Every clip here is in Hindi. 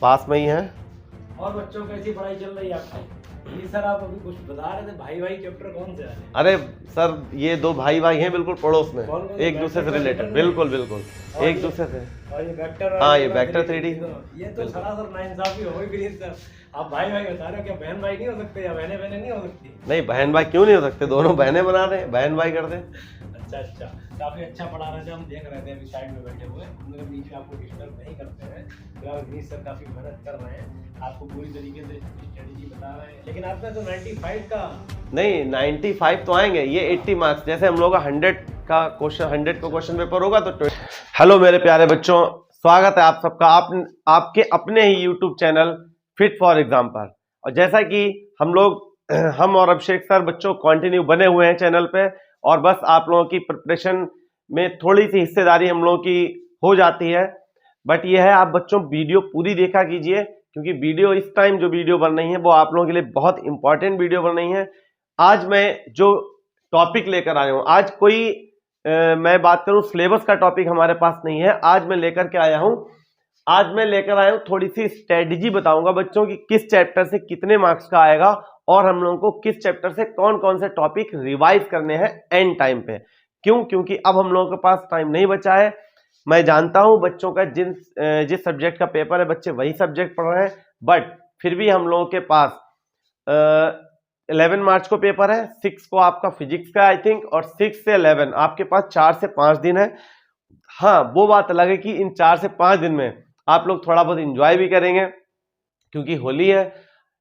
पास में ही है। और बच्चों कैसी पढ़ाई चल रही है आपकी? ये सर आप अभी कुछ बता रहे थे, भाई भाई चैप्टर कौन से आ रहे हैं? अरे सर ये दो भाई भाई हैं बिल्कुल पड़ोस में, कौन कौन से? एक दूसरे से वेक्टर रिलेटेड, में? बिल्कुल बिल्कुल और एक ये- दूसरे से। और ये वेक्टर हाँ, ये वेक्टर 3D। ये तो सरासर नाइंसाफी हो गई सर। आप भाई भाई बता रहे हो, क्या बहन भाई नहीं हो सकते या बहनें बहनें नहीं हो सकती? नहीं, बहन भाई क्यों नहीं हो सकते, दोनों बहनें बना रहे हैं, बहन भाई कर दें। अच्छा अच्छा, काफी अच्छा पढ़ा रहे थे, हम देख रहे थे अभी साइड में बैठे हुए, हम लोग बीच में आपको डिस्टर्ब नहीं करते हैं। फिलहाल विनीत सर काफी मेहनत कर रहे हैं, आपको पूरी तरीके से स्ट्रेटेजी बता रहे हैं, लेकिन आपने तो 95 का नहीं 95 तो आएंगे, ये 80 मार्क्स, जैसे हम लोग का 100 का क्वेश्चन, 100 का क्वेश्चन पेपर होगा तो। हेलो मेरे प्यारे बच्चों, स्वागत है आप सबका आपके अपने ही YouTube channel fit for exam पर। और जैसा कि हम और अभिषेक सर बच्चों कंटिन्यू बने हुए हैं चैनल पे, और बस आप लोगों की प्रिपरेशन में थोड़ी सी हिस्सेदारी हम लोगों की हो जाती है। बट ये है, आप बच्चों वीडियो पूरी देखा कीजिए, क्योंकि वीडियो इस टाइम जो वीडियो बन रही है वो आप लोगों के लिए बहुत इंपॉर्टेंट वीडियो बन रही है। आज मैं जो टॉपिक लेकर आया हूं, आज कोई मैं बात करूं सिलेबस का टॉपिक हमारे पास नहीं है। आज मैं लेकर आया हूं थोड़ी सी स्ट्रेटजी बताऊंगा बच्चों की, किस चैप्टर से कितने मार्क्स का आएगा, और हम लोगों को किस चैप्टर से कौन कौन से टॉपिक रिवाइज करने हैं एंड टाइम पे। क्यों? क्योंकि अब हम लोगों के पास टाइम नहीं बचा है। मैं जानता हूं बच्चों का जिस सब्जेक्ट का पेपर है बच्चे वही सब्जेक्ट पढ़ रहे हैं, बट फिर भी हम लोगों के पास 11 मार्च को पेपर है, 6 को आपका फिजिक्स का आई थिंक, और 6 से 11 आपके पास 4 से 5 दिन है। हाँ, वो बात अलग है कि इन 4 से 5 दिन में आप लोग थोड़ा बहुत इंजॉय भी करेंगे क्योंकि होली है,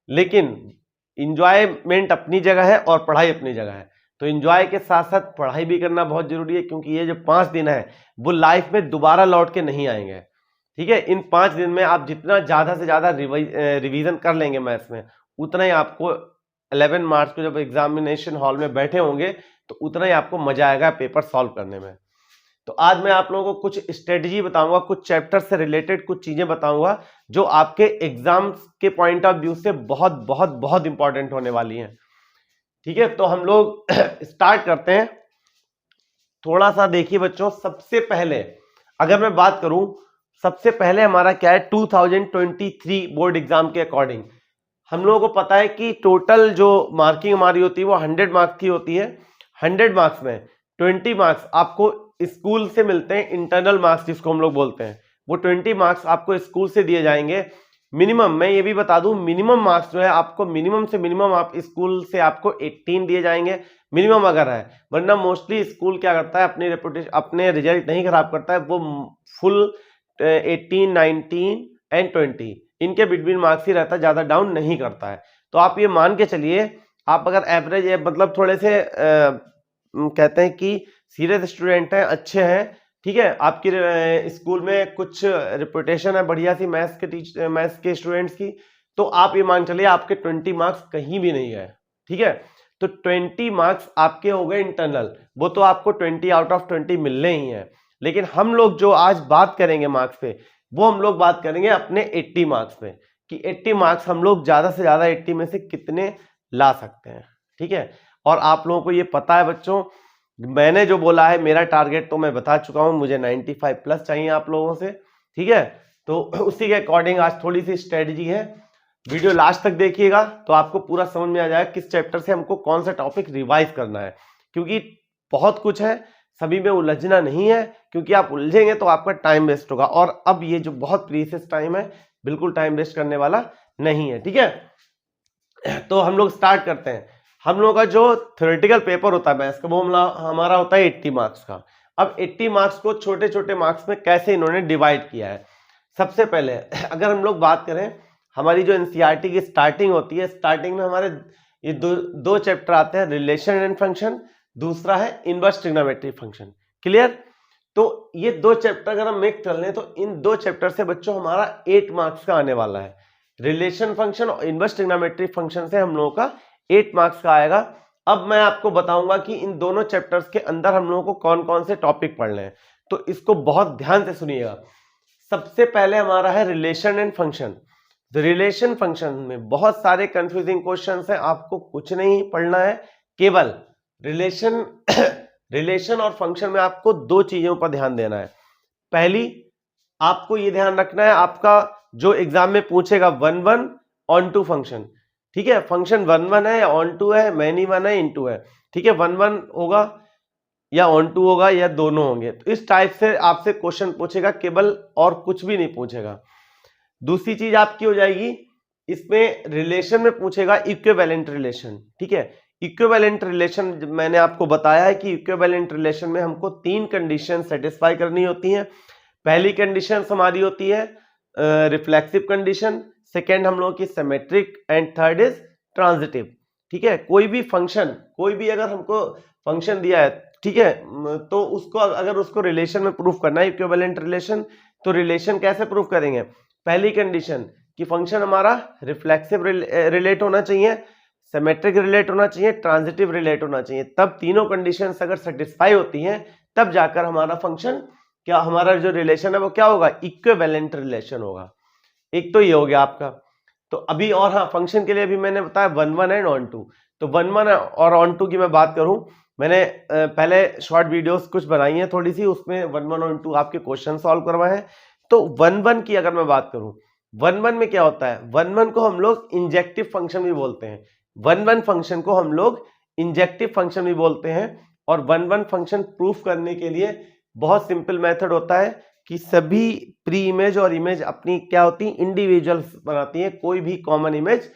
लेकिन इंजॉयमेंट अपनी जगह है और पढ़ाई अपनी जगह है। तो इंजॉय के साथ साथ पढ़ाई भी करना बहुत जरूरी है, क्योंकि ये जो 5 दिन है वो लाइफ में दोबारा लौट के नहीं आएंगे। ठीक है, इन 5 दिन में आप जितना ज्यादा से ज्यादा रिवीजन कर लेंगे मैथ्स में, उतना ही आपको 11 मार्च को जब एग्जामिनेशन हॉल में बैठे होंगे तो उतना ही आपको मजा आएगा पेपर सॉल्व करने में। तो आज मैं आप लोगों को कुछ स्ट्रेटजी बताऊंगा, कुछ चैप्टर से रिलेटेड कुछ चीजें बताऊंगा जो आपके एग्जाम्स के पॉइंट ऑफ व्यू से बहुत बहुत बहुत इंपॉर्टेंट होने वाली हैं। ठीक है, तो हम लोग स्टार्ट करते हैं। थोड़ा सा देखिए बच्चों, सबसे पहले अगर मैं बात करूं, सबसे पहले हमारा क्या है, 2023 बोर्ड एग्जाम के अकॉर्डिंग हम लोगों को पता है कि टोटल जो मार्किंग हमारी होती है वो 100 मार्क्स की होती है। 100 मार्क्स में 20 मार्क्स आपको स्कूल से मिलते हैं, इंटरनल मार्क्स जिसको हम लोग बोलते हैं, वो 20 मार्क्स आपको स्कूल से दिए जाएंगे। मिनिमम मैं ये भी बता दूं, मिनिमम मार्क्स जो है आपको मिनिमम से मिनिमम आप स्कूल से आपको 18 दिए जाएंगे, मिनिमम अगर है। वरना मोस्टली स्कूल क्या करता है, अपनी रेपुटेशन, अपने रिजल्ट नहीं खराब करता है, वो फुल 18, 19 एंड 20 इनके बिटवीन मार्क्स ही रहता है, ज्यादा डाउन नहीं करता है। तो आप ये मान के चलिए, आप अगर एवरेज मतलब थोड़े से कहते हैं कि सीरियस स्टूडेंट हैं, अच्छे हैं, ठीक है, आपकी स्कूल में कुछ रिपुटेशन है बढ़िया सी मैथ्स के स्टूडेंट्स की, तो आप ये मान चलिए आपके 20 मार्क्स कहीं भी नहीं गए। ठीक है, तो 20 मार्क्स आपके हो गए इंटरनल, वो तो आपको 20 आउट ऑफ 20 मिलने ही है। लेकिन हम लोग जो आज बात करेंगे मार्क्स पे, वो हम लोग बात करेंगे अपने 80 मार्क्स पे, कि 80 मार्क्स हम लोग ज्यादा से ज्यादा 80 में से कितने ला सकते हैं। ठीक है, और आप लोगों को ये पता है बच्चों, मैंने जो बोला है मेरा टारगेट तो मैं बता चुका हूं, मुझे 95 प्लस चाहिए आप लोगों से। ठीक है, तो उसी के अकॉर्डिंग आज थोड़ी सी स्ट्रेटजी है। वीडियो लास्ट तक देखिएगा तो आपको पूरा समझ में आ जाएगा किस चैप्टर से हमको कौन सा टॉपिक रिवाइज करना है, क्योंकि बहुत कुछ है, सभी में उलझना नहीं है, क्योंकि आप उलझेंगे तो आपका टाइम वेस्ट होगा। और अब ये जो बहुत प्रीशियस टाइम है, बिल्कुल टाइम वेस्ट करने वाला नहीं है। ठीक है, तो हम लोग स्टार्ट करते हैं। हम लोगों का जो थ्योरेटिकल पेपर होता है मैथ्स का, वो हमारा होता है 80 मार्क्स का। अब 80 मार्क्स को छोटे छोटे मार्क्स में कैसे इन्होंने डिवाइड किया है। सबसे पहले अगर हम लोग बात करें, हमारी जो एनसीईआरटी की स्टार्टिंग होती है, स्टार्टिंग में हमारे ये दो चैप्टर आते हैं, रिलेशन एंड फंक्शन, दूसरा है इनवर्स ट्रिग्नोमेट्री फंक्शन। क्लियर? तो ये दो चैप्टर अगर हम मिक्स कर लें तो इन दो चैप्टर से बच्चों हमारा 8 मार्क्स का आने वाला है। रिलेशन फंक्शन और इनवर्स ट्रिग्नोमेट्री फंक्शन से हम लोगों का 8 मार्क्स का आएगा। अब मैं आपको बताऊंगा कि इन दोनों चैप्टर्स के अंदर हम लोगों को कौन कौन से टॉपिक पढ़ने हैं, तो इसको बहुत ध्यान से सुनिएगा। सबसे पहले हमारा है relation and function. Relation function में बहुत सारे कंफ्यूजिंग क्वेश्चंस हैं, आपको कुछ नहीं पढ़ना है, केवल रिलेशन और फंक्शन में आपको दो चीजों पर ध्यान देना है। पहली, आपको यह ध्यान रखना है आपका जो एग्जाम में पूछेगा 1 1 ऑन टू फंक्शन, ठीक है, फंक्शन 1 1 है या ऑन टू है, मैनी 1 है, इनटू है, ठीक है, 1 1 होगा या ऑन टू होगा या दोनों होंगे। तो इस टाइप से आपसे क्वेश्चन पूछेगा केवल, और कुछ भी नहीं पूछेगा। दूसरी चीज आपकी हो जाएगी, इसमें रिलेशन में पूछेगा इक्विवेलेंट रिलेशन, ठीक है। इक्विवेलेंट रिलेशन मैंने आपको बताया है कि इक्विवेलेंट रिलेशन में हमको 3 कंडीशन सेटिस्फाई करनी होती हैं। पहली कंडीशन हमारी होती है रिफ्लेक्सिव कंडीशन, सेकेंड हम लोगों की symmetric, and third is transitive, ठीक है। कोई भी फंक्शन, कोई भी अगर हमको फंक्शन दिया है, ठीक है, तो उसको अगर उसको रिलेशन में प्रूफ करना है इक्विवेलेंट रिलेशन, तो रिलेशन कैसे प्रूफ करेंगे? पहली कंडीशन कि फंक्शन हमारा रिफ्लेक्सिव रिलेट होना चाहिए, सिमेट्रिक रिलेट होना चाहिए, ट्रांजिटिव रिलेट होना चाहिए। तब तीनों कंडीशंस अगर सेटिस्फाई होती हैं तब जाकर हमारा फंक्शन, क्या हमारा जो रिलेशन है वो क्या होगा? इक्विवेलेंट रिलेशन होगा। एक तो ये हो गया आपका। तो अभी और हाँ, फंक्शन के लिए अभी मैंने बताया 1 1 एंड ऑन टू। तो 1 1 और ऑन टू की मैं बात करूं, मैंने पहले शॉर्ट वीडियोस कुछ बनाई हैं थोड़ी सी, उसमें 1 1 ऑन टू आपके क्वेश्चन सॉल्व करवाए हैं। तो 1 1 की अगर मैं बात करूं, 1 1 में क्या होता है? 1 1 को हम लोग इंजेक्टिव फंक्शन भी बोलते हैं। 1 1 फंक्शन को हम लोग इंजेक्टिव फंक्शन भी बोलते हैं। और 1 1 फंक्शन प्रूफ करने के लिए बहुत सिंपल मेथड होता है कि सभी प्री इमेज और इमेज अपनी क्या होती है? इंडिविजुअल्स बनाती है, कोई भी कॉमन इमेज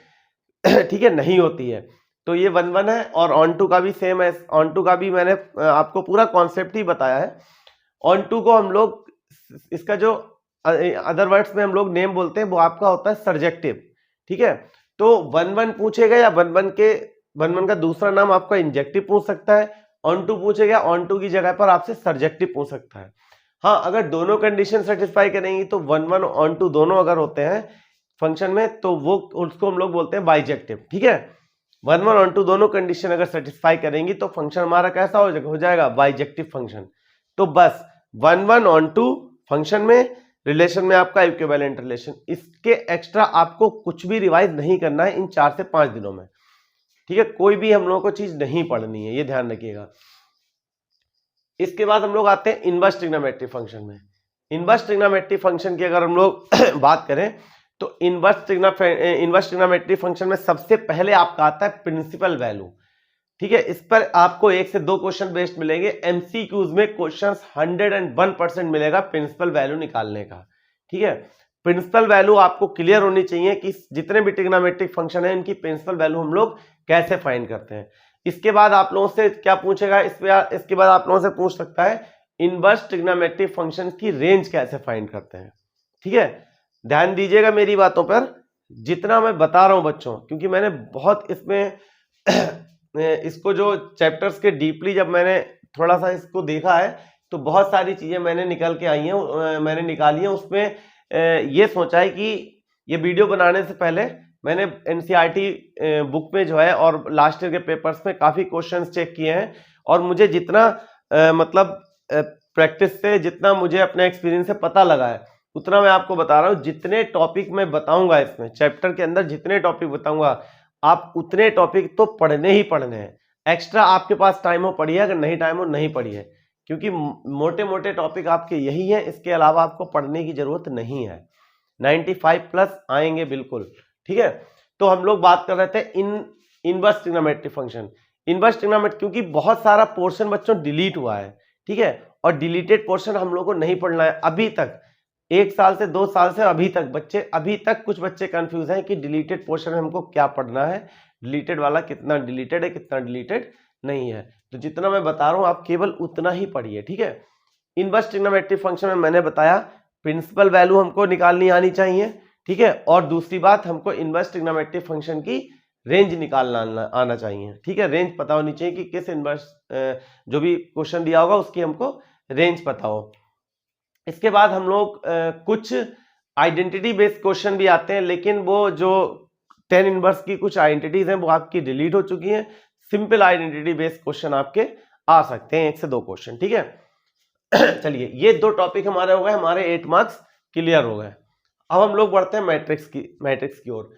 ठीक है नहीं होती है। तो ये 1 1 है। और ऑन टू का भी सेम है। ऑन टू का भी मैंने आपको पूरा कॉन्सेप्ट ही बताया है। ऑन टू को हम लोग, इसका जो अदर वर्ड्स में हम लोग नेम बोलते हैं, वो आपका होता है सर्जेक्टिव, ठीक है। तो 1 1 पूछेगा या 1 1 का दूसरा नाम आपका इंजेक्टिव पूछ सकता है। ऑन टू पूछेगा, ऑन टू की जगह पर आपसे सर्जेक्टिव पूछ सकता है। हाँ, अगर दोनों कंडीशन सेटिस्फाई करेंगी तो 1 1 ऑन टू दोनों अगर होते हैं फंक्शन में, तो वो उसको हम लोग बोलते हैं बाइजेक्टिव, ठीक है। 1 1 ऑन टू दोनों कंडीशन अगर सेटिस्फाई करेंगी तो फंक्शन हमारा कैसा हो जाएगा? Bijective function. तो बस 1 1 ऑन टू फंक्शन में, रिलेशन में आपका इक्विवेलेंट रिलेशन। इसके एक्स्ट्रा आपको कुछ भी रिवाइज नहीं करना है इन 4 से 5 दिनों में, ठीक है। कोई भी हम लोगों को चीज नहीं पढ़नी है, ये ध्यान रखिएगा। इसके बाद हम लोग आते हैं इनवर्स ट्रिग्नोमेट्रिक फंक्शन में। इनवर्स ट्रिग्नोमेट्रिक फंक्शन की अगर हम लोग बात करें तो इनवर्स ट्रिग्नोमेट्रिक फंक्शन में सबसे पहले आपका आता है प्रिंसिपल वैल्यू, ठीक है। इस पर आपको 1 से 2 क्वेश्चन बेस्ड मिलेंगे। एमसीक्यूज में क्वेश्चंस 101% मिलेगा प्रिंसिपल वैल्यू निकालने का, ठीक है। प्रिंसिपल वैल्यू आपको क्लियर होनी चाहिए कि जितने भी ट्रिग्नोमेट्रिक फंक्शन है इनकी प्रिंसिपल वैल्यू हम लोग कैसे फाइंड करते हैं। इसके बाद आप लोगों से क्या पूछेगा? इसके बाद आप लोगों से पूछ सकता है इनवर्स ट्रिग्नोमेट्रिक फंक्शन की रेंज कैसे फाइंड करते हैं, ठीक है। ध्यान दीजिएगा मेरी बातों पर, जितना मैं बता रहा हूं बच्चों, क्योंकि मैंने बहुत इसमें इसको जो चैप्टर्स के डीपली जब मैंने थोड़ा सा इसको देखा है तो बहुत सारी चीजें मैंने मैंने निकाली हैं। उसमें ये सोचा है कि ये वीडियो बनाने से पहले मैंने एनसीईआरटी बुक में जो है और लास्ट ईयर के पेपर्स में काफी क्वेश्चंस चेक किए हैं, और मुझे जितना मतलब प्रैक्टिस से, जितना मुझे अपने एक्सपीरियंस से पता लगा है उतना मैं आपको बता रहा हूँ। जितने टॉपिक मैं बताऊंगा इसमें चैप्टर के अंदर, जितने टॉपिक बताऊंगा, आप उतने टॉपिक तो पढ़ने ही पढ़ने हैं। एक्स्ट्रा आपके पास टाइम हो पढ़िए, अगर नहीं टाइम हो नहीं पढ़िए, क्योंकि मोटे मोटे टॉपिक आपके यही हैं। इसके अलावा आपको पढ़ने की जरूरत नहीं है। 95+ आएंगे बिल्कुल, ठीक है। तो हम लोग बात कर रहे थे inverse trigonometric function. Inverse trigonometric, क्योंकि बहुत सारा पोर्शन बच्चों डिलीट हुआ है, ठीक है, और डिलीटेड पोर्शन हम लोग को नहीं पढ़ना है अभी तक। 1 साल से 2 साल से अभी तक कुछ बच्चे कंफ्यूज हैं कि डिलीटेड पोर्शन में हमको क्या पढ़ना है, डिलीटेड वाला कितना डिलीटेड है, कितना डिलीटेड नहीं है। तो जितना मैं बता रहा हूं आप केवल उतना ही पढ़िए, ठीक है। इनवर्स ट्रिग्नोमेट्रिक फंक्शन में मैंने बताया प्रिंसिपल वैल्यू हमको निकालनी आनी चाहिए, ठीक है। और दूसरी बात, हमको इनवर्स ट्रिग्नोमेट्रिक फंक्शन की रेंज निकालना आना चाहिए, ठीक है। रेंज पता होनी चाहिए कि किस इनवर्स, जो भी क्वेश्चन दिया होगा उसकी हमको रेंज पता हो। इसके बाद हम लोग कुछ आइडेंटिटी बेस्ड क्वेश्चन भी आते हैं, लेकिन वो जो 10 इनवर्स की कुछ आइडेंटिटीज हैं वो आपकी डिलीट हो चुकी हैं। सिंपल आइडेंटिटी बेस्ड क्वेश्चन आपके आ सकते हैं, 1 से 2 क्वेश्चन, ठीक है। चलिए, ये 2 टॉपिक हमारे हो गए, हमारे 8 मार्क्स क्लियर हो गए। अब हम लोग बढ़ते हैं मैट्रिक्स की ओर।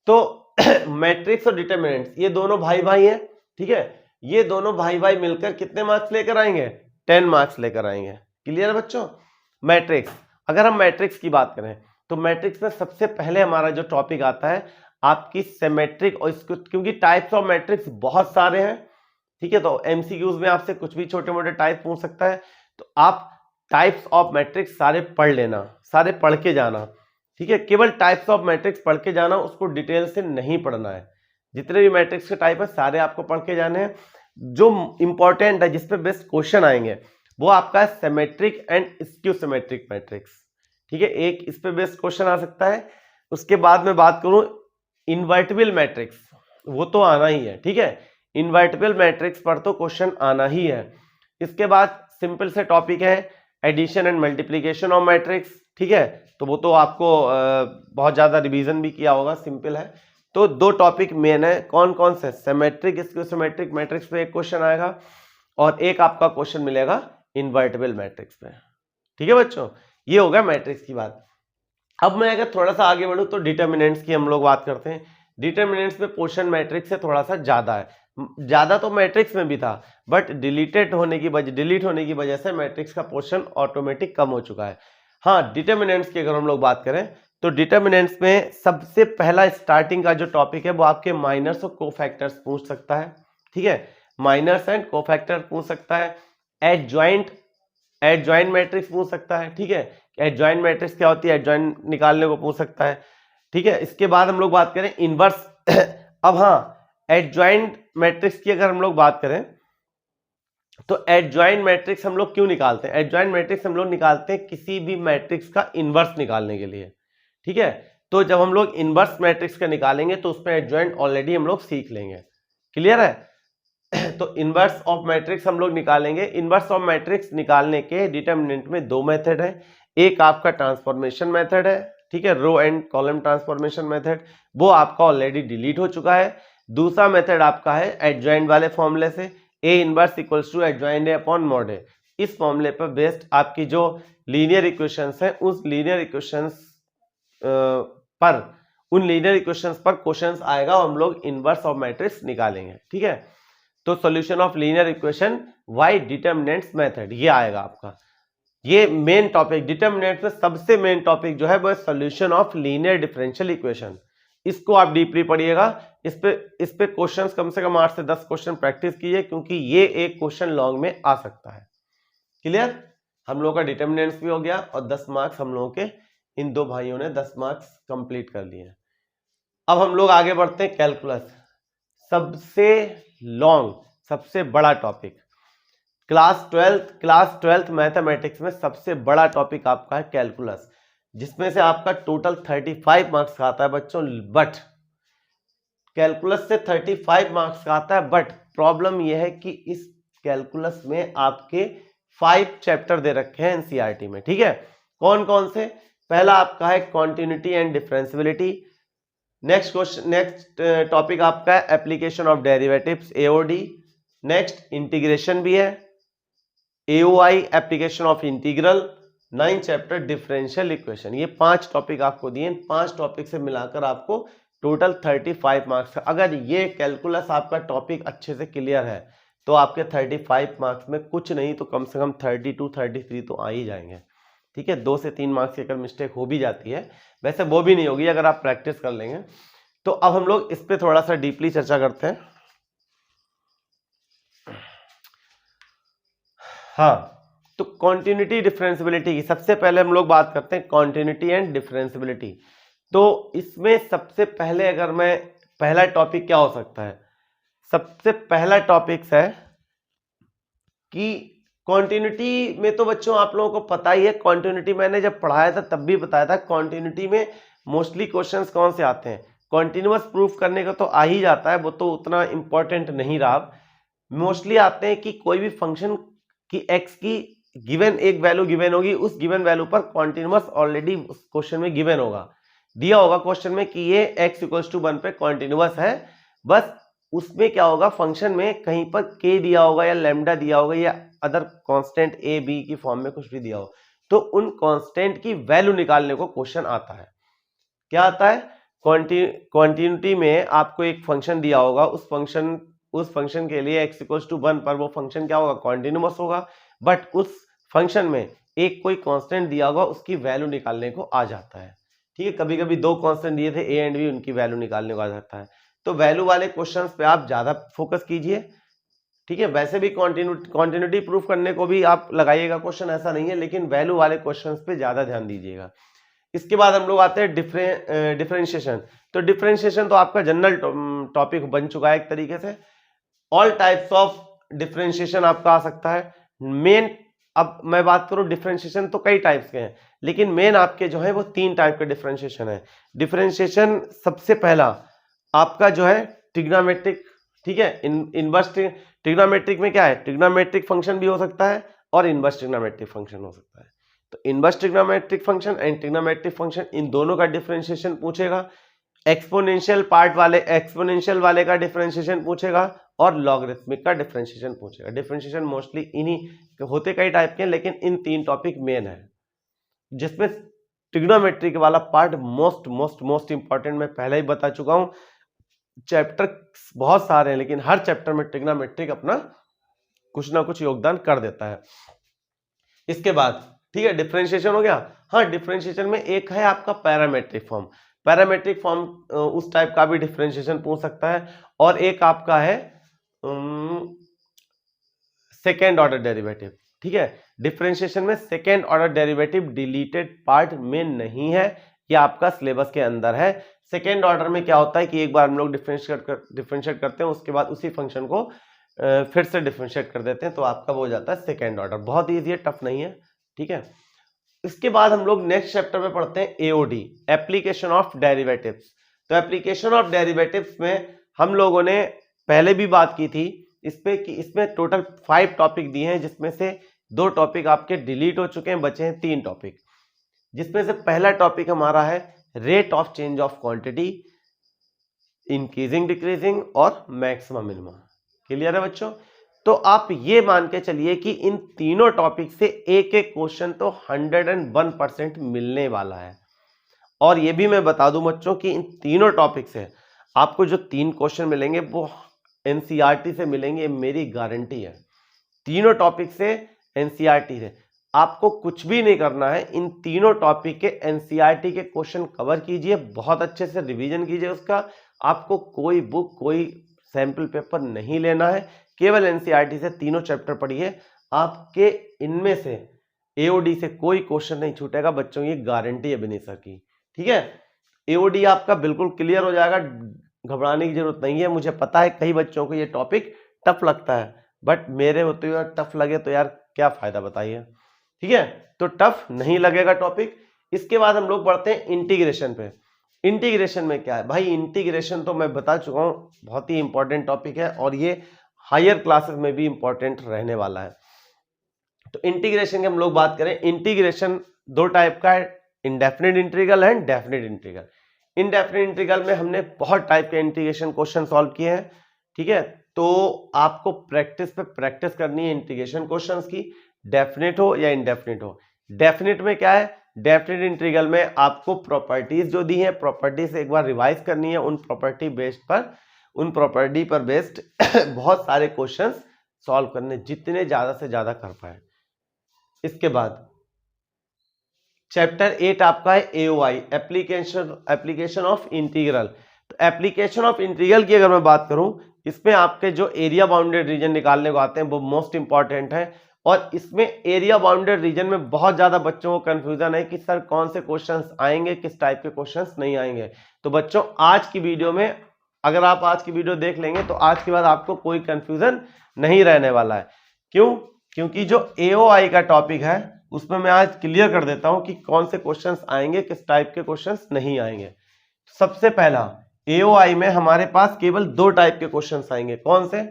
तो मैट्रिक्स और डिटरमिनेंट्स, ये दोनों भाई भाई हैं, ठीक है। ये दोनों भाई भाई मिलकर कितने मार्क्स लेकर आएंगे? 10 मार्क्स लेकर आएंगे। क्लियर है बच्चों? मैट्रिक्स, अगर हम मैट्रिक्स की बात करें, तो मैट्रिक्स में सबसे पहले हमारा जो टॉपिक आता है आपकी सिमेट्रिक, और इसको क्योंकि टाइप्स ऑफ मैट्रिक्स बहुत सारे हैं, ठीक है, तो एमसीक्यूज में आपसे कुछ भी छोटे मोटे टाइप पूछ सकता है, तो आप टाइप्स ऑफ मैट्रिक्स सारे पढ़ लेना, सारे पढ़ के जाना, ठीक है। केवल टाइप्स ऑफ मैट्रिक्स पढ़ के जाना, उसको डिटेल से नहीं पढ़ना है। जितने भी मैट्रिक्स के टाइप है सारे आपको पढ़ के जाने हैं। जो इंपॉर्टेंट है, जिसपे बेस्ट क्वेश्चन आएंगे, वो आपका है symmetric and skew symmetric matrix, ठीक है। एक इस पे बेस्ट क्वेश्चन आ सकता है। उसके बाद में बात करूं इन्वर्टिबल मैट्रिक्स, वो तो आना ही है, ठीक है। इन्वर्टिबल मैट्रिक्स पर तो क्वेश्चन आना ही है। इसके बाद सिंपल से टॉपिक है addition and multiplication of matrix, ठीक है, तो वो तो आपको बहुत ज्यादा रिवीजन भी किया होगा, सिंपल है। तो दो टॉपिक मेन है, कौन कौन से, सिमेट्रिक स्क्यू सिमेट्रिक मैट्रिक्स पे एक क्वेश्चन आएगा और एक आपका क्वेश्चन मिलेगा इन्वर्टिबल मैट्रिक्स पे, ठीक है बच्चों। ये हो गया मैट्रिक्स की बात। अब मैं अगर थोड़ा सा आगे बढ़ूं तो डिटर्मिनेंट्स की हम लोग बात करते हैं। डिटर्मिनेंट्स में पोर्शन मैट्रिक्स से थोड़ा सा ज्यादा है, ज्यादा तो मैट्रिक्स में भी था, बट डिलीट होने की वजह से मैट्रिक्स का पोर्शन ऑटोमेटिक कम हो चुका है। हाँ, डिटर्मिनेंट्स की अगर हम लोग बात करें तो डिटर्मिनेंट्स में सबसे पहला स्टार्टिंग का जो टॉपिक है वो आपके माइनर्स और कोफैक्टर्स पूछ सकता है, ठीक है, माइनर्स एंड कोफैक्टर पूछ सकता है। एडजॉइंट मैट्रिक्स पूछ सकता है, ठीक है, एडजॉइंट मैट्रिक्स क्या होती है, एडजॉइंट निकालने को पूछ सकता है, ठीक है। इसके बाद हम लोग बात करें इनवर्स अब हाँ, एडजॉइंट मैट्रिक्स की अगर हम लोग बात करें तो एडजॉइंट मैट्रिक्स हम लोग क्यों निकालते हैं, एडजॉइंट मैट्रिक्स हम लोग निकालते हैं किसी भी मैट्रिक्स का इनवर्स निकालने के लिए, ठीक है। तो जब हम लोग इनवर्स मैट्रिक्स का निकालेंगे तो उसमें एडजॉइंट ऑलरेडी हम लोग सीख लेंगे, क्लियर है। तो इनवर्स ऑफ मैट्रिक्स हम लोग निकालेंगे। इनवर्स ऑफ मैट्रिक्स निकालने के डिटर्मिनेंट में दो मेथड है, एक आपका ट्रांसफॉर्मेशन मेथड है, ठीक है, row and column transformation method, वो आपका ऑलरेडी डिलीट हो चुका है। दूसरा मेथड आपका है एडजॉइंट वाले फॉर्मूले से, A inverse equals to adjoint A upon mod A. इस फॉर्मूले पर बेस्ड आपकी जो लीनियर इक्वेशंस है, उस लीनियर इक्वेशंस पर उन लीनियर इक्वेशंस पर क्वेश्चंस आएगा और हम लोग इनवर्स ऑफ मैट्रिक्स निकालेंगे, ठीक है। तो solution of linear equation by determinants method, ये आएगा आपका। ये मेन टॉपिक डिटर्मिनेंट्स में सबसे मेन टॉपिक जो है वो solution of linear differential equation. इसको आप डीपली पढ़िएगा, इस पे क्वेश्चंस कम से कम 8 से 10 क्वेश्चन प्रैक्टिस कीजिए, क्योंकि ये एक क्वेश्चन लॉन्ग में आ सकता है, क्लियर। हम लोगों का डिटर्मिनेंट्स भी हो गया और 10 मार्क्स हम लोगों के इन दो भाइयों ने 10 मार्क्स कंप्लीट कर लिए। अब हम लोग आगे बढ़ते हैं कैलकुलस, सबसे लॉन्ग, सबसे बड़ा टॉपिक। क्लास 12th मैथमेटिक्स में सबसे बड़ा टॉपिक आपका है कैलकुलस, जिसमें से आपका टोटल 35 मार्क्स का आता है बच्चों। बट कैलकुलस से 35 मार्क्स का आता है, बट प्रॉब्लम यह है कि इस कैलकुलस में आपके 5 चैप्टर दे रखे हैं एनसीईआरटी में, ठीक है। कौन कौन से, पहला आपका है continuity and differentiability. Next topic आपका है application of derivatives, AOD. Next integration भी है, AOI application of integral. 9 chapter differential equation. ये 5 टॉपिक आपको दिए, 5 टॉपिक से मिलाकर आपको टोटल 35 मार्क्स। अगर ये कैलकुलस आपका टॉपिक अच्छे से क्लियर है तो आपके 35 मार्क्स में कुछ नहीं तो कम से कम 32 33 तो आ ही जाएंगे, ठीक है। 2 से 3 मार्क्स की अगर मिस्टेक हो भी जाती है, वैसे वो भी नहीं होगी अगर आप प्रैक्टिस कर लेंगे। तो अब हम लोग इस पे थोड़ा सा डीपली चर्चा करते हैं। हाँ, तो कॉन्टिन्यूटी डिफरेंशियबिलिटी की सबसे पहले हम लोग बात करते हैं, कॉन्टिन्यूटी एंड डिफरेंशियबिलिटी। तो इसमें सबसे पहले अगर मैं, पहला टॉपिक क्या हो सकता है, सबसे पहला टॉपिक है कि कॉन्टिन्यूटी में तो बच्चों आप लोगों को पता ही है, कॉन्टिन्यूटी मैंने जब पढ़ाया था तब भी बताया था, कॉन्टिन्यूटी में मोस्टली क्वेश्चंस कौन से आते हैं, कॉन्टिन्यूअस प्रूफ करने का तो आ ही जाता है, वो तो उतना इंपॉर्टेंट नहीं रहा। मोस्टली आते हैं कि कोई भी फंक्शन की एक्स की गिवन एक वैल्यू गिवन होगी, उस गिवन वैल्यू पर कॉन्टिन्यूअस ऑलरेडी उस क्वेश्चन में गिवन होगा, दिया होगा क्वेश्चन में कि ये x = 1 पे कॉन्टिन्यूअस है। बस उसमें क्या होगा, फंक्शन में कहीं पर k दिया होगा या लैम्डा दिया होगा या अदर कांस्टेंट a b की फॉर्म में कुछ भी दिया हो, तो उन कांस्टेंट की वैल्यू निकालने को क्वेश्चन आता है। क्या आता है, क्वांटिटी में आपको एक फंक्शन दिया होगा, उस फंक्शन के लिए x = 1 पर वो फंक्शन क्या होगा, कॉन्टिन्यूअस होगा, बट उस फंक्शन में एक कोई कांस्टेंट दिया होगा, उसकी वैल्यू निकालने को आ जाता है। ठीक है, कभी कभी दो कांस्टेंट दिए थे ए एंड बी, उनकी वैल्यू निकालने को आ जाता है। तो वैल्यू वाले क्वेश्चंस पे आप ज्यादा फोकस कीजिए, ठीक है। वैसे भी कॉन्टिन्यूटी प्रूफ करने को भी आप लगाइएगा क्वेश्चन, ऐसा नहीं है, लेकिन वैल्यू वाले क्वेश्चंस पे ज्यादा ध्यान दीजिएगा। इसके बाद हम लोग आते हैं डिफरेंशिएशन। तो डिफरेंशिएशन तो आपका जनरल टॉपिक बन चुका है एक तरीके से। ऑल टाइप्स ऑफ डिफरेंशिएशन आपका आ सकता है। मेन, अब मैं बात करूं डिफरेंशिएशन तो कई टाइप्स के हैं, लेकिन मेन आपके जो है वो 3 टाइप के डिफरेंशिएशन है। डिफरेंशिएशन सबसे पहला आपका जो है ट्रिग्नोमेट्रिक, ठीक है। इनवर्स ट्रिग्नोमेट्रिक में क्या है, ट्रिग्नोमेट्रिक फंक्शन भी हो सकता है और इनवर्स ट्रिग्नोमेट्रिक फंक्शन हो सकता है। तो inverse trigonometric function and trigonometric function, इन दोनों का डिफरेंशिएशन पूछेगा। एक्सपोनेंशियल वाले का डिफरेंशिएशन पूछेगा और लॉगरिथमिक का डिफरेंशिएशन पूछेगा। डिफरेंशिएशन मोस्टली इन्हीं होते कई टाइप के हैं, लेकिन इन 3 टॉपिक मेन है, जिसमें ट्रिग्नोमेट्री वाला पार्ट मोस्ट इंपॉर्टेंट मैं पहले ही बता चुका हूं। चैप्टर बहुत सारे हैं, लेकिन हर चैप्टर में ट्रिग्नोमेट्रिक अपना कुछ ना कुछ योगदान कर देता है। इसके बाद ठीक है, डिफरेंशिएशन हो गया। हाँ, डिफरेंशिएशन में एक है आपका पैरामेट्रिक फॉर्म। पैरामेट्रिक फॉर्म उस टाइप का भी डिफरेंशिएशन पूछ सकता है। और एक आपका है सेकेंड ऑर्डर डेरिवेटिव, ठीक है। डिफरेंशिएशन में second order derivative deleted part में नहीं है, ये आपका सिलेबस के अंदर है। सेकेंड ऑर्डर में क्या होता है कि एक बार हम लोग डिफरेंशिएट करते हैं, उसके बाद उसी फंक्शन को फिर से डिफरेंशिएट कर देते हैं, तो आपका वो हो जाता है सेकेंड ऑर्डर। बहुत ईजी है, टफ नहीं है, ठीक है। इसके बाद हम लोग नेक्स्ट चैप्टर में पढ़ते हैं एओडी, एप्लीकेशन ऑफ डेरिवेटिव्स। तो एप्लीकेशन ऑफ डेरिवेटिव्स में हम लोगों ने पहले भी बात की थी इस पे कि इसमें टोटल 5 टॉपिक दिए हैं, जिसमें से 2 टॉपिक आपके डिलीट हो चुके हैं, बचे हैं 3 टॉपिक। जिसमें से पहला टॉपिक हमारा है rate of change of quantity, increasing decreasing और मैक्सिमम मिनिमम। क्लियर है बच्चों? तो आप ये मान के चलिए कि इन तीनों टॉपिक से एक एक क्वेश्चन तो 101% मिलने वाला है। और ये भी मैं बता दूं बच्चों कि इन तीनों टॉपिक से आपको जो 3 क्वेश्चन मिलेंगे वो एनसीईआरटी से मिलेंगे, मेरी गारंटी है। तीनों टॉपिक से एनसीईआरटी से आपको कुछ भी नहीं करना है, इन तीनों टॉपिक के एनसीईआरटी के क्वेश्चन कवर कीजिए, बहुत अच्छे से रिवीजन कीजिए उसका। आपको कोई बुक, कोई सैंपल पेपर नहीं लेना है, केवल एनसीईआरटी से तीनों चैप्टर पढ़िए। आपके इनमें से एओडी से कोई क्वेश्चन नहीं छूटेगा बच्चों, ये गारंटी है विनीत सर की, ठीक है। एओडी आपका बिल्कुल क्लियर हो जाएगा, घबराने की जरूरत नहीं है। मुझे पता है कई बच्चों को ये टॉपिक टफ लगता है, बट मेरे होते हुए टफ लगे तो यार क्या फायदा, बताइए, ठीक है। तो टफ नहीं लगेगा टॉपिक। इसके बाद हम लोग बढ़ते हैं इंटीग्रेशन पे। इंटीग्रेशन में क्या है भाई, इंटीग्रेशन तो मैं बता चुका हूं, बहुत ही इंपॉर्टेंट टॉपिक है और ये हायर क्लासेस में भी इंपॉर्टेंट रहने वाला है। तो इंटीग्रेशन की हम लोग बात करें, इंटीग्रेशन 2 टाइप का है, indefinite integral and definite integral. Indefinite integral में हमने बहुत टाइप के इंटीग्रेशन क्वेश्चन सॉल्व किए हैं, ठीक है। तो आपको प्रैक्टिस पे प्रैक्टिस करनी है इंटीग्रेशन क्वेश्चंस की, डेफिनिट हो या इंडेफिनिट हो। डेफिनिट में क्या है, डेफिनिट इंटीग्रल में आपको प्रॉपर्टीज जो दी है, प्रॉपर्टी से एक बार रिवाइज करनी है, उन प्रॉपर्टी पर बेस्ड बहुत सारे क्वेश्चंस सॉल्व करने, जितने ज्यादा से ज्यादा कर पाए। इसके बाद चैप्टर 8 आपका है एओआई, एप्लीकेशन ऑफ इंटीग्रल। तो एप्लीकेशन ऑफ इंटीग्रल की अगर मैं बात करूं, इसमें आपके जो एरिया बाउंडेड रीजन निकालने को आते हैं वो मोस्ट इंपॉर्टेंट है। और इसमें एरिया बाउंडेड रीजन में बहुत ज्यादा बच्चों को कंफ्यूजन है कि सर कौन से क्वेश्चंस आएंगे, किस टाइप के क्वेश्चंस नहीं आएंगे। तो बच्चों आज की वीडियो में अगर आप आज की वीडियो देख लेंगे तो आज के बाद आपको कोई कंफ्यूजन नहीं रहने वाला है। क्यों? क्योंकि जो एओआई का टॉपिक है उसमें मैं आज क्लियर कर देता हूं कि कौन से क्वेश्चंस आएंगे, किस टाइप के क्वेश्चंस नहीं आएंगे। सबसे पहला एओआई में हमारे पास केवल 2 टाइप के क्वेश्चंस आएंगे। कौन से?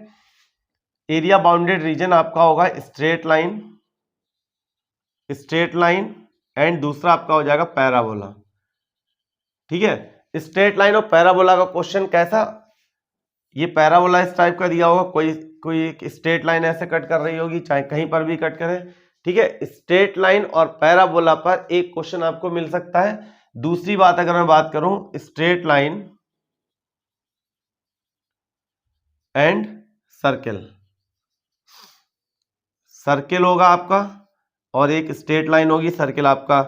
एरिया बाउंडेड रीजन आपका होगा स्ट्रेट लाइन एंड दूसरा आपका हो जाएगा पैराबोला, ठीक है। स्ट्रेट लाइन और पैराबोला का क्वेश्चन कैसा, ये पैराबोला इस टाइप का दिया होगा, कोई स्ट्रेट लाइन ऐसे कट कर रही होगी, चाहे कहीं पर भी कट करे, ठीक है। स्ट्रेट लाइन और पैराबोला पर एक क्वेश्चन आपको मिल सकता है। दूसरी बात अगर मैं बात करूं, स्ट्रेट लाइन एंड सर्किल होगा आपका, और एक स्ट्रेट लाइन होगी, सर्किल आपका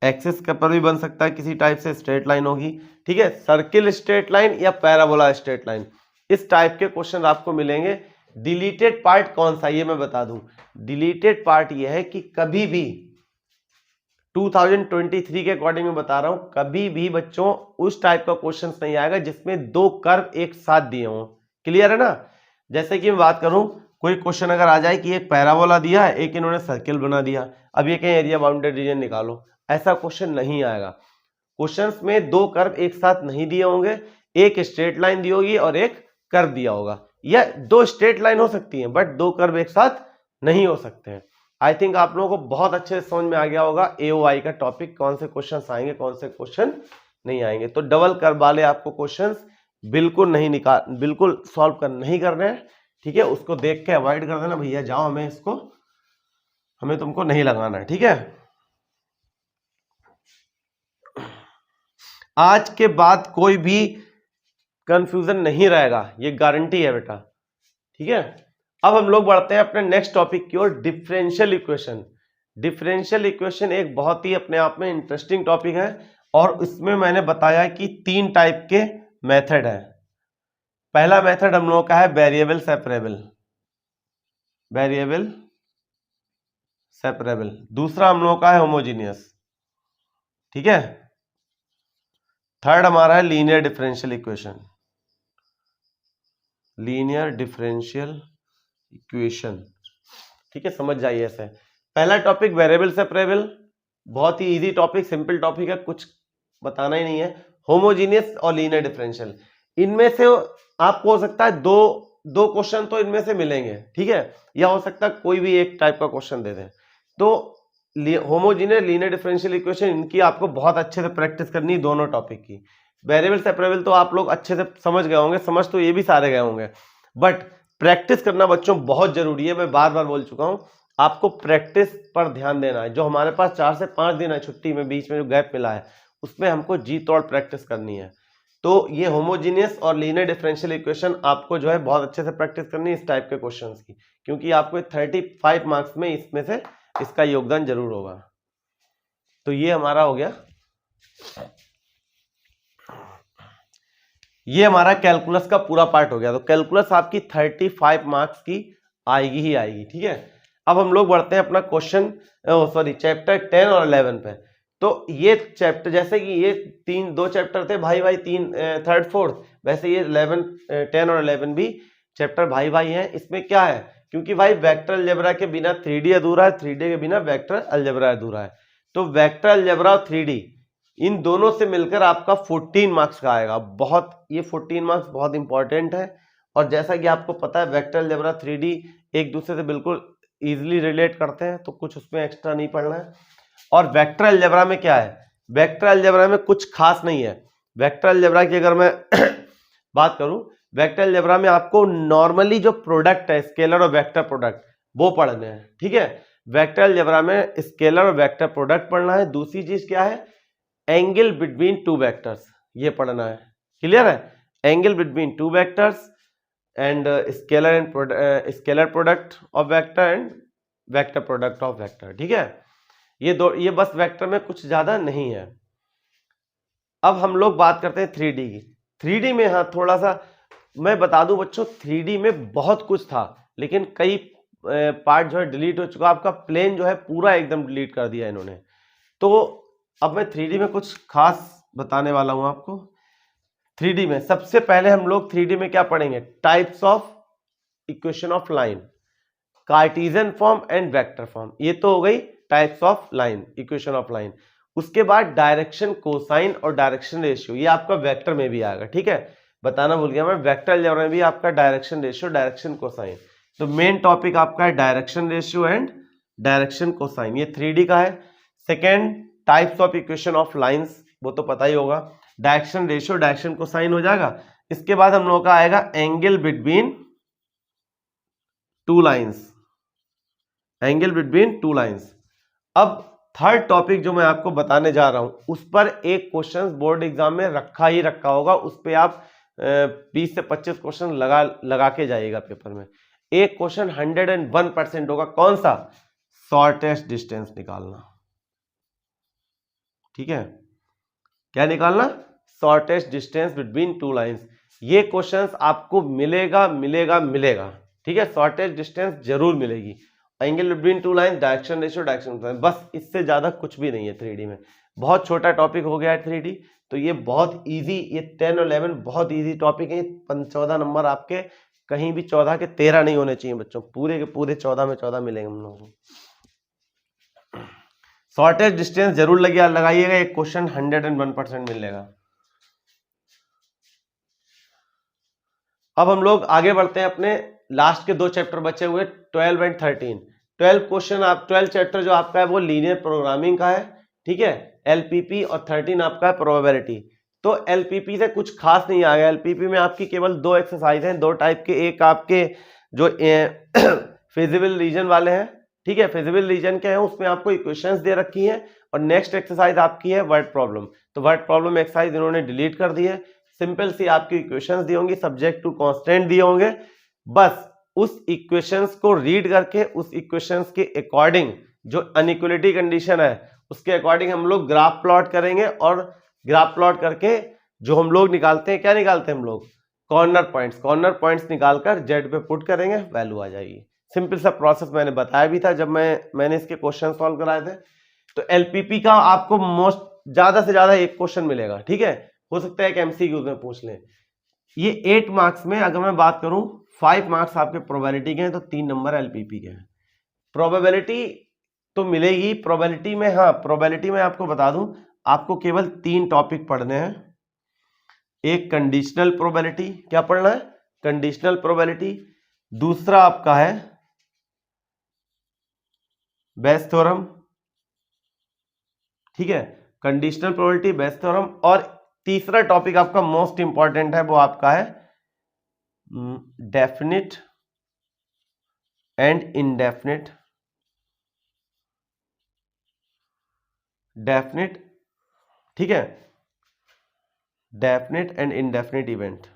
एक्सिस के पर भी बन सकता है किसी टाइप से, स्ट्रेट लाइन होगी, ठीक है, सर्किल स्ट्रेट लाइन या पैराबोला स्ट्रेट लाइन, इस टाइप के क्वेश्चन आपको मिलेंगे। डिलीटेड पार्ट कौन सा, ये मैं बता दूं, डिलीटेड पार्ट ये है कि कभी भी 2023 के अकॉर्डिंग मैं बता रहा हूं, कभी भी बच्चों उस टाइप का क्वेश्चन नहीं आएगा जिसमें दो कर्व एक साथ दिए हों। क्लियर है ना? जैसे कि मैं बात करूं, कोई क्वेश्चन अगर आ जाए कि एक पैराबोला दिया है, एक इन्होंने सर्किल बना दिया, अब ये कहें एरिया बाउंडेड रीजन निकालो, ऐसा क्वेश्चन नहीं आएगा। क्वेश्चंस में दो कर्व एक साथ नहीं दिए होंगे, एक स्ट्रेट लाइन दी होगी और एक कर्व दिया होगा, या दो स्ट्रेट लाइन हो सकती है बट दो कर्व एक साथ नहीं हो सकते हैं। आई थिंक आप लोगों को बहुत अच्छे से समझ में आ गया होगा AOI का टॉपिक, कौन से क्वेश्चन आएंगे कौन से क्वेश्चन नहीं आएंगे। तो डबल कर्व वाले आपको क्वेश्चन बिल्कुल सॉल्व कर नहीं करने हैं, ठीक है, उसको देख के अवॉइड कर देना, भैया जाओ हमें तुमको नहीं लगाना है, ठीक है। आज के बाद कोई भी कंफ्यूजन नहीं रहेगा, ये गारंटी है बेटा, ठीक है। अब हम लोग बढ़ते हैं अपने नेक्स्ट टॉपिक की ओर, डिफरेंशियल इक्वेशन। डिफरेंशियल इक्वेशन एक बहुत ही अपने आप में इंटरेस्टिंग टॉपिक है, और इसमें मैंने बताया कि 3 टाइप के मेथड है। पहला मेथड हम लोगों का है वेरिएबल सेपरेबल, दूसरा हम लोगों का है होमोजीनियस, ठीक है, थर्ड हमारा है लीनियर डिफरेंशियल इक्वेशन, ठीक है, समझ जाइए ऐसे। पहला टॉपिक वेरिएबल सेपरेबल, बहुत ही इजी टॉपिक, सिंपल टॉपिक है, कुछ बताना ही नहीं है। होमोजीनियस और लीनियर डिफरेंशियल, इनमें से आपको हो सकता है दो क्वेश्चन तो इनमें से मिलेंगे, ठीक है, या हो सकता है कोई भी एक टाइप का क्वेश्चन दे दें। तो होमोजीनियस लीनियर डिफरेंशियल इक्वेशन, इनकी आपको बहुत अच्छे से प्रैक्टिस करनी है, दोनों टॉपिक की। वेरिएबल सेपरेबल तो आप लोग अच्छे से समझ गए होंगे, समझ तो ये भी सारे गए होंगे, बट प्रैक्टिस करना बच्चों बहुत जरूरी है। मैं बार बार बोल चुका हूं, आपको प्रैक्टिस पर ध्यान देना है। जो हमारे पास 4 से 5 दिन है छुट्टी में, बीच में जो गैप मिला है, उसमें हमको जी तोड़ प्रैक्टिस करनी है। तो ये होमोजीनियस और लीनियर डिफरेंशियल इक्वेशन आपको जो है बहुत अच्छे से प्रैक्टिस करनी है इस टाइप के क्वेश्चंस की, क्योंकि आपको 35 मार्क्स में इसमें से इसका योगदान जरूर होगा। तो ये हमारा हो गया, ये हमारा कैलकुलस का पूरा पार्ट हो गया। तो कैलकुलस आपकी 35 मार्क्स की आएगी ही आएगी, ठीक है। अब हम लोग बढ़ते हैं अपना चैप्टर 10 और 11 पे। तो ये चैप्टर, जैसे कि ये 2 चैप्टर थे भाई 3 3rd 4th, वैसे ये 10 और 11 भी चैप्टर भाई हैं। इसमें क्या है, क्योंकि भाई वेक्टर अलजेब्रा के बिना 3D अधूरा है, 3D के बिना वेक्टर अलजेब्रा अधूरा है। तो वेक्टर अलजेब्रा और 3D, इन दोनों से मिलकर आपका 14 मार्क्स का आएगा। ये 14 मार्क्स बहुत इंपॉर्टेंट है, और जैसा कि आपको पता है वेक्टर अलजेब्रा 3D एक दूसरे से बिल्कुल इजीली रिलेट करते हैं, तो कुछ उसमें एक्स्ट्रा नहीं पढ़ना है। और वेक्टर अलजेब्रा में क्या है, वेक्टर अलजेब्रा में कुछ खास नहीं है। वेक्टर अलजेब्रा की अगर मैं बात करूं, वेक्टर अलजेब्रा में आपको नॉर्मली जो प्रोडक्ट है, स्केलर और वेक्टर प्रोडक्ट, वो पढ़ने हैं, ठीक है। वेक्टर अलजेब्रा में स्केलर और वेक्टर प्रोडक्ट पढ़ना है। दूसरी चीज क्या है, एंगल बिटवीन 2 वेक्टर्स, ये पढ़ना है। क्लियर है, angle between 2 vectors and scalar product of vector and vector product of vector, ठीक है। ये बस वेक्टर में कुछ ज्यादा नहीं है। अब हम लोग बात करते हैं 3D की। 3D में हाँ थोड़ा सा मैं बता दूं बच्चों, 3D में बहुत कुछ था, लेकिन कई पार्ट जो है डिलीट हो चुका। आपका प्लेन जो है पूरा एकदम डिलीट कर दिया इन्होंने। तो अब मैं 3D में कुछ खास बताने वाला हूं आपको। 3D में सबसे पहले हम लोग 3D में क्या पढ़ेंगे, types of equation of line, Cartesian form and vector form. ये तो हो गई types of line, equation of line. उसके बाद डायरेक्शन कोसाइन और डायरेक्शन रेशियो, ये आपका वेक्टर में भी आएगा, ठीक है, बताना भूल गया मैं। वेक्टर अलजेब्रा में भी आपका डायरेक्शन रेशियो, डायरेक्शन कोसाइन। तो मेन टॉपिक आपका है direction ratio and direction cosine, ये 3D का है। Second types of equation of lines, वो तो पता ही होगा, डायरेक्शन रेशियो, डायरेक्शन कोसाइन हो जाएगा। इसके बाद हम लोगों का आएगा angle between 2 lines, angle between 2 lines. अब थर्ड टॉपिक जो मैं आपको बताने जा रहा हूं, उस पर एक क्वेश्चन बोर्ड एग्जाम में रखा होगा, उस पर आप 20 से 25 क्वेश्चन लगा के जाइएगा पेपर में। एक क्वेश्चन 101% होगा, कौन सा, शॉर्टेस्ट डिस्टेंस निकालना। ठीक है, क्या निकालना, shortest distance between two lines. ये क्वेश्चंस आपको मिलेगा मिलेगा मिलेगा, ठीक है, शॉर्टेस्ट डिस्टेंस जरूर मिलेगी। Angle between two lines, direction ratio, direction, बस इससे ज्यादा कुछ भी नहीं है 3D में। बहुत छोटा टॉपिक हो गया है 3D, तो ये बहुत इजी, ये 10 और 11 बहुत इजी टॉपिक है। 14 नंबर आपके कहीं भी 14 के 13 नहीं होने चाहिए बच्चों, पूरे के पूरे 14 में 14 मिलेंगे हम लोगों को। शॉर्टेस्ट डिस्टेंस जरूर लगाइएगा, एक क्वेश्चन 101% मिलेगा। अब हम लोग आगे बढ़ते हैं, अपने लास्ट के 2 चैप्टर बचे हुए 12 एंड 13। 12 क्वेश्चन, आप 12 चैप्टर जो आपका है वो लीनियर प्रोग्रामिंग का है, ठीक है, LPP, और 13 आपका है प्रोबेबिलिटी। तो LPP से कुछ खास नहीं आ गया। LPP में आपकी केवल 2 एक्सरसाइज हैं, 2 टाइप के, एक आपके जो फिजिबल रीजन वाले हैं, ठीक है, फिजिबल रीजन के हैं, उसमें आपको इक्वेशंस दे रखी हैं, और नेक्स्ट एक्सरसाइज आपकी है वर्ड प्रॉब्लम। तो वर्ड प्रॉब्लम एक्सरसाइज इन्होंने डिलीट कर दी है, सिंपल सी आपकी इक्वेशंस दी होंगी, सब्जेक्ट टू कांस्टेंट दिए होंगे, बस उस इक्वेशंस को रीड करके उस इक्वेशंस के अकॉर्डिंग जो अनइक्वलिटी कंडीशन है उसके अकॉर्डिंग हम लोग ग्राफ प्लॉट करेंगे, और ग्राफ प्लॉट करके जो हम लोग निकालते हैं, क्या निकालते हैं हम लोग, कॉर्नर पॉइंट्स निकालकर जेड पे पुट करेंगे, वैल्यू आ जाएगी। सिंपल सा प्रोसेस मैंने बताया भी था जब मैंने इसके क्वेश्चन सॉल्व कराए थे। तो LPP का आपको ज्यादा से ज्यादा एक क्वेश्चन मिलेगा, ठीक है, हो सकता है कि MCQ में पूछ लें। ये 8 मार्क्स में अगर मैं बात करूं, 5 मार्क्स आपके प्रोबेबिलिटी के हैं, तो 3 नंबर LPP के हैं। प्रोबेबिलिटी तो मिलेगी, प्रोबेबिलिटी में, हाँ, प्रोबेबिलिटी में आपको बता दूं, आपको केवल 3 टॉपिक पढ़ने हैं। एक कंडीशनल प्रोबेबिलिटी, क्या पढ़ना है, कंडीशनल प्रोबेबिलिटी। दूसरा आपका है बेस थ्योरम, ठीक है, कंडीशनल प्रोबेबिलिटी, बेस थ्योरम। और तीसरा टॉपिक आपका मोस्ट इंपॉर्टेंट है, वो आपका है डेफिनिट एंड इनडेफिनिट, डेफिनिट, ठीक है, definite and indefinite event.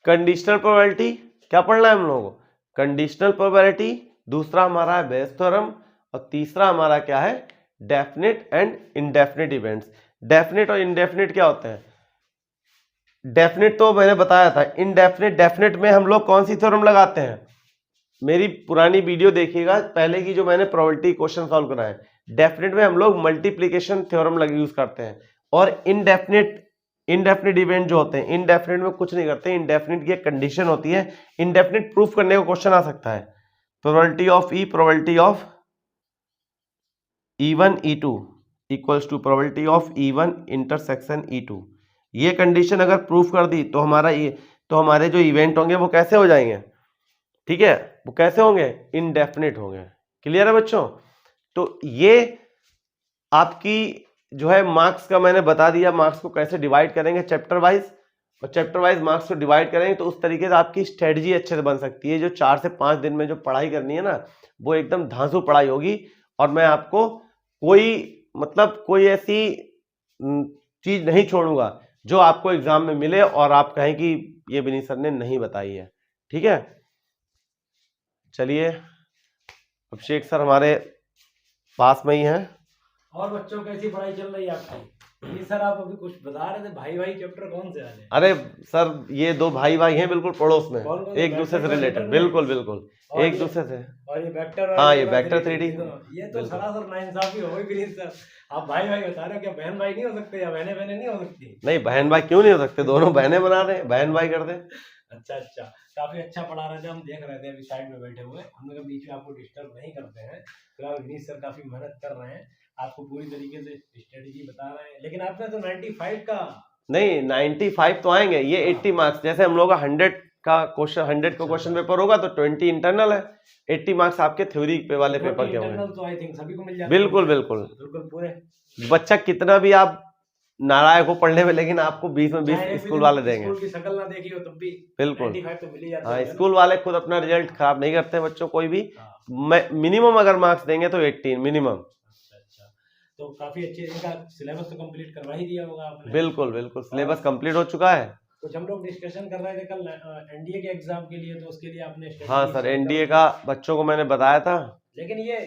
Conditional probability क्या पढ़ना है हम लोगों को, कंडीशनल प्रोबेबिलिटी, दूसरा हमारा है बेस थ्योरम, और तीसरा हमारा क्या है, definite and indefinite events. Definite और इनडेफिनिट क्या होते हैं, डेफिनिट तो मैंने बताया था, इनडेफिनिट, डेफिनिट में हम लोग कौन सी थ्योरम लगाते हैं, मेरी पुरानी वीडियो देखिएगा पहले की जो मैंने प्रोबेबिलिटी क्वेश्चन सॉल्व कराए। डेफिनिट में हम लोग मल्टीप्लिकेशन थ्योरम यूज करते हैं, और इनडेफिनिट इवेंट जो होते हैं, इनडेफिनिट में कुछ नहीं करते, इनडेफिनिट की एक कंडीशन होती है, इनडेफिनिट प्रूफ करने का क्वेश्चन आ सकता है, probability of E, probability of E1 E2 equals to probability of E1 intersection E2। ये कंडीशन अगर प्रूफ कर दी तो हमारे जो इवेंट होंगे वो कैसे हो जाएंगे, ठीक है, वो कैसे होंगे, इनडेफिनिट होंगे। क्लियर है बच्चों। तो ये आपकी जो है मार्क्स का मैंने बता दिया, मार्क्स को कैसे डिवाइड करेंगे चैप्टर वाइज, और चैप्टर वाइज मार्क्स को डिवाइड करेंगे तो उस तरीके से आपकी स्ट्रेटजी अच्छे से बन सकती है। जो 4 से 5 दिन में जो पढ़ाई करनी है ना, वो एकदम धांसू पढ़ाई होगी, और मैं आपको कोई ऐसी चीज नहीं छोड़ूंगा जो आपको एग्जाम में मिले और आप कहें कि ये विनीत सर ने नहीं बताई है, ठीक है। चलिए, अभिषेक सर हमारे पास में ही हैं। और बच्चों कैसी पढ़ाई चल रही है आपकी? ये सर आप अभी कुछ बता रहे थे, भाई चैप्टर कौन से वाले? अरे सर, ये 2 भाई बिल्कुल पड़ोस में, एक दूसरे से रिलेटेड, बिल्कुल एक दूसरे से। और ये वेक्टर, हाँ, ये वेक्टर 3D, ये तो सरासर नाइंसाफी हो गई सर। आप भाई बता रहे हो, क्या बहन भाई नहीं हो सकते, या बहनें नहीं हो सकती? नहीं, बहन भाई क्यों नहीं हो सकते, दोनों बहनें बना रहे हैं, बहन भाई कर दे। अच्छा, काफी अच्छा पढ़ा रहे थे, हम देख रहे थे अभी साइड में बैठे हुए, हम लोग बीच में आपको डिस्टर्ब नहीं करते हैं। फिलहाल विनीत सर काफी मेहनत कर रहे हैं, आपको पूरी तरीके से स्ट्रेटेजी बता रहे हैं। लेकिन आपने तो 95 का नहीं, 95 तो आएंगे, ये 80 मार्क्स, जैसे हम लोग का 100 का क्वेश्चन पेपर होगा तो 20 इंटरनल है, 80 मार्क्स आपके थ्योरी पे वाले पेपर के होंगे। तो आई थिंक सभी को मिल जाएगा। बिल्कुल पूरे। बच्चा कितना भी आप नारायक हो पढ़ने में, लेकिन आपको 20 में 20 स्कूल वाले देंगे। स्कूल की शक्ल ना देखी हो तब भी बिल्कुल 95 तो मिल ही जाता है। है। स्कूल वाले खुद अपना रिजल्ट खराब नहीं करते बच्चों, कोई भी मिनिमम अगर मार्क्स देंगे तो 18 मिनिमम। अच्छा, तो काफी अच्छे, इनका सिलेबस तो कंप्लीट करवा ही दिया होगा आपने? बिल्कुल सिलेबस कंप्लीट हो चुका है। कुछ हम लोग डिस्कशन कर रहे थे कल एनडीए के एग्जाम के लिए, तो उसके लिए आपने हाँ सर, एनडीए का बच्चों को मैंने बताया था। लेकिन ये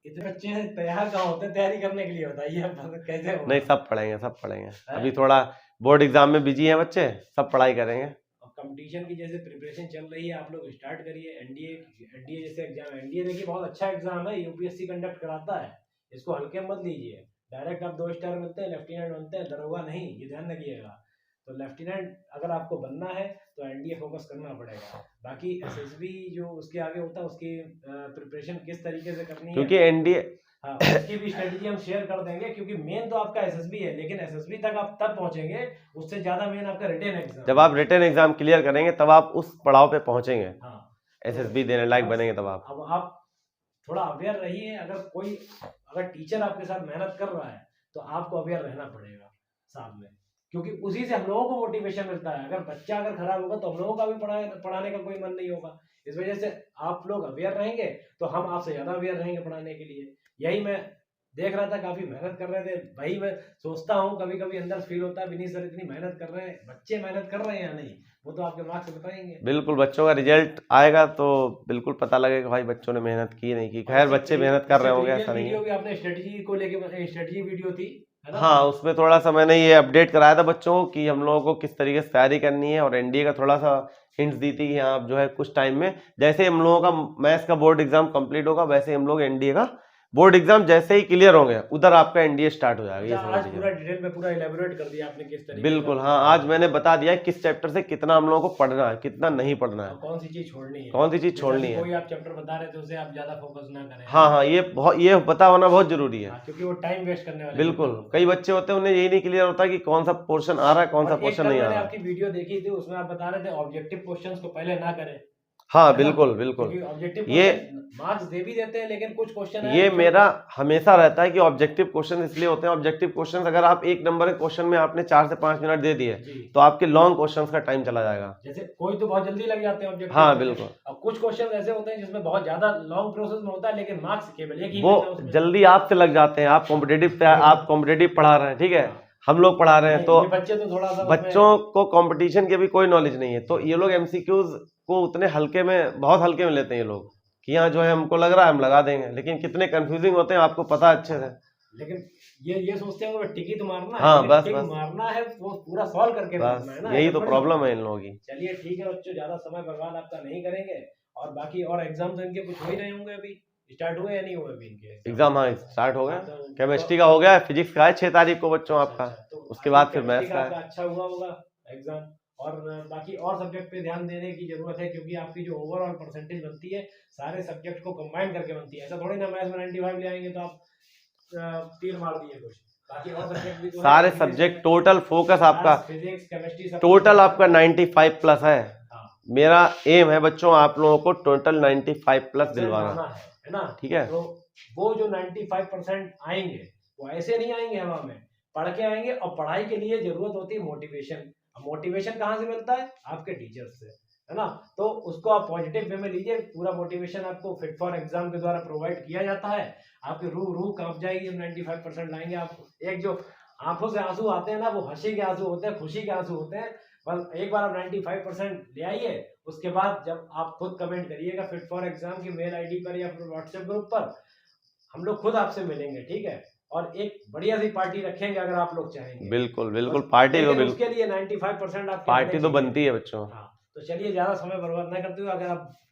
इतने बच्चे हैं, तैयार कहाँ होते हैं तैयारी करने के लिए? बताइए आप, कैसे होगा? नहीं, सब पढ़ेंगे, सब पढ़ेंगे। है? अभी थोड़ा बोर्ड एग्जाम में बिजी हैं बच्चे, सब पढ़ाई करेंगे। और कंपटीशन की जैसे प्रिपरेशन चल रही है, आप लोग स्टार्ट करिए। एनडीए जैसे एग्जाम, एनडीए देखिए बहुत अच्छा एग्जाम है, यूपीएससी कंडक्ट कराता है, इसको हल्के मत लीजिए। डायरेक्ट आप 2 स्टार मिलते हैं, लेफ्टिनेंट बनते हैं, दरोगा नहीं, ये ध्यान रखिएगा। तो लेफ्टिनेंट अगर आपको बनना है तो एनडीए फोकस करना पड़ेगा। बाकी एसएसबी जो उसके आगे होता है, उसकी प्रिपरेशन किस तरीके से करनी है, क्योंकि एनडीए हाँ उसकी भी स्ट्रेटेजी हम शेयर कर देंगे, क्योंकि मेन तो आपका एसएसबी है, लेकिन एसएसबी तक आप तब पहुंचेंगे, उससे ज्यादा मेन आपका रिटेन एग्जाम। जब आप रिटन एग्जाम क्लियर करेंगे तब आप उस पड़ाव पे पहुंचेंगे, हाँ एसएसबी देने लायक बनेंगे तब आप। अब आप थोड़ा अवेयर रहिए। अगर टीचर आपके साथ मेहनत कर रहा है तो आपको अवेयर रहना पड़ेगा साथ में, क्योंकि उसी से हम लोगों को मोटिवेशन मिलता है। अगर बच्चा अगर खराब होगा तो हम लोगों का भी पढ़ाने का कोई मन नहीं होगा। इस वजह से आप लोग अवेयर रहेंगे तो हम आपसे ज्यादा अवेयर रहेंगे पढ़ाने के लिए। यही मैं देख रहा था, काफी मेहनत कर रहे थे भाई। मैं सोचता हूँ कभी कभी अंदर फील होता है, विनीत सर इतनी मेहनत कर रहे हैं, बच्चे मेहनत कर रहे हैं या नहीं, वो तो आपके मार्क्स बताएंगे। बिल्कुल, बच्चों का रिजल्ट आएगा तो बिल्कुल पता लगेगा भाई बच्चों ने मेहनत की नहीं की। खैर बच्चे मेहनत कर रहे होंगे, ऐसा नहीं वीडियो है। भी आपने स्ट्रेटजी को लेके, स्ट्रेटजी वीडियो थी, है ना? हाँ, उसमें थोड़ा सा मैंने ये अपडेट कराया था बच्चों को कि हम लोगों को किस तरीके से तैयारी करनी है, और एनडीए का थोड़ा सा हिंट्स दी थी कि आप जो है कुछ टाइम में, जैसे हम लोगों का मैथ्स का बोर्ड एग्जाम कंप्लीट होगा वैसे हम लोग एनडीए का बोर्ड एग्जाम जैसे ही क्लियर होंगे उधर आपका एनडीए स्टार्ट हो जाएगा। ये आज समझ पूरा डिटेल में पूरा इलेबोरेट कर दिया आपने किस तरीके बिल्कुल। हाँ, आज मैंने बता दिया है किस चैप्टर से कितना हम लोगों को पढ़ना है, कितना नहीं पढ़ना है, कौन सी चीज छोड़नी है, कौन सी चीज छोड़नी है। कोई आप चैप्टर बता रहे थे उसे आप ज्यादा फोकस ना करें। हाँ हाँ, ये पता होना बहुत जरूरी है। क्योंकि वो टाइम वेस्ट करने वाले। बिल्कुल, कई बच्चे होते हैं उन्हें यही नहीं क्लियर होता कि कौन सा पोर्शन आ रहा है, कौन सा पोर्शन नहीं आ रहा है। आपकी वीडियो देखी थी, उसमें आप बता रहे थे ऑब्जेक्टिव क्वेश्चंस को पहले ना करें। हाँ बिल्कुल बिल्कुल, ये मार्क्स दे भी देते हैं, लेकिन कुछ क्वेश्चन ये मेरा हमेशा रहता है कि ऑब्जेक्टिव क्वेश्चन इसलिए होते हैं। ऑब्जेक्टिव क्वेश्चन अगर आप 1 नंबर के क्वेश्चन में आपने 4 से 5 मिनट दे दिए तो आपके लॉन्ग क्वेश्चन का टाइम चला जाएगा। जैसे कोई तो बहुत जल्दी लग जाते हैं ऑब्जेक्टिव। हाँ बिल्कुल। अब कुछ क्वेश्चन ऐसे होते हैं जिसमें बहुत ज्यादा लॉन्ग प्रोसेस में होता है, लेकिन मार्क्स केवल एक ही वो जल्दी आपसे लग जाते हैं। आप कॉम्पिटेटिव पढ़ा रहे हैं, ठीक है, हम लोग पढ़ा रहे हैं, तो बच्चे तो थोड़ा सा बच्चों को कंपटीशन की भी कोई नॉलेज नहीं है, तो ये लोग एमसीक्यूज को उतने हल्के में, बहुत हल्के में लेते हैं ये लोग कि यहाँ जो है हमको लग रहा है हम लगा देंगे, लेकिन कितने कंफ्यूजिंग होते हैं आपको पता अच्छे से। लेकिन ये सोचते हैं कि टिकी तो मारना है। हाँ बस मारना है, वो पूरा सॉल्व करके मारना है ना। यही तो प्रॉब्लम है इन लोगों की। चलिए ठीक है बच्चों, ज्यादा समय बर्बाद आपका नहीं करेंगे। और बाकी और एग्जाम तो इनके कुछ हो ही रहे होंगे, अभी स्टार्ट हुए या नहीं हुए अभी इनके एग्जाम? हाँ स्टार्ट हो गया, केमिस्ट्री का हो गया, फिजिक्स का है 6 तारीख को बच्चों आपका, उसके बाद फिर मैथ्स का है। अच्छा हुआ होगा एग्जाम। और बाकी और सब्जेक्ट पे ध्यान देने की जरूरत है, क्योंकि आपकी जो ओवरऑल परसेंटेज बनती है सारे सब्जेक्ट को कंबाइन करके बनती है। ऐसा थोड़ी ना मैथ्स में 95 ले आएंगे तो आप तीर मार दिए कुछ। बाकी और सब्जेक्ट भी तो सारे सब्जेक्ट टोटल फोकस आपका, फिजिक्स केमिस्ट्री टोटल आपका 95 प्लस है। मेरा एम है बच्चों आप लोगों को टोटल 95 प्लस दिलवाना है ना, ठीक है। तो वो जो 95% आएंगे वो ऐसे नहीं आएंगे हवा में, पढ़ के आएंगे। और पढ़ाई के लिए जरूरत होती है मोटिवेशन। मोटिवेशन कहाँ से मिलता है? आपके टीचर्स से, है ना। तो उसको आप पॉजिटिव वे में लीजिए। पूरा मोटिवेशन आपको फिट फॉर एग्जाम के द्वारा प्रोवाइड किया जाता है। आपकी रूह कांप जाएगी, 95% लाएंगे आप। एक जो आंखों से आंसू आते हैं ना, वो हंसी के आंसू होते हैं, खुशी के आंसू होते हैं। बस एक बार आप 95% ले आइए, उसके बाद जब आप खुद कमेंट करिएगा फिट फॉर एग्जाम की मेल आईडी पर या फिर व्हाट्सएप ग्रुप पर, हम लोग खुद आपसे मिलेंगे, ठीक है। और एक बढ़िया सी पार्टी रखेंगे अगर आप लोग चाहेंगे। बिल्कुल बिल्कुल, पार्टी को बिल्कुल, उसके लिए 95% आप पार्टी तो बनती है बच्चों। हाँ, तो चलिए ज्यादा समय बर्बाद ना करते हुए, अगर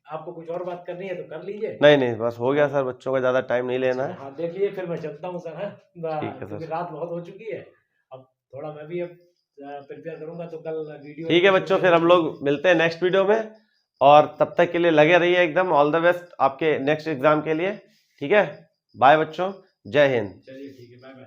आपको कुछ और बात करनी है तो कर लीजिए। नहीं बस हो गया सर, बच्चों का ज्यादा टाइम नहीं लेना है। हाँ देख लीजिए, फिर मैं चलता हूँ सर। ठीक है सर, रात बहुत हो चुकी है, अब थोड़ा मैं भी अब प्रिपेयर करूंगा तो कल वीडियो। ठीक है बच्चों, फिर हम लोग मिलते हैं नेक्स्ट वीडियो में, और तब तक के लिए लगे रहिए एकदम। ऑल द बेस्ट आपके नेक्स्ट एग्जाम के लिए, ठीक है। बाय बच्चों, जय हिंद। चलिए ठीक है, बाय बाय।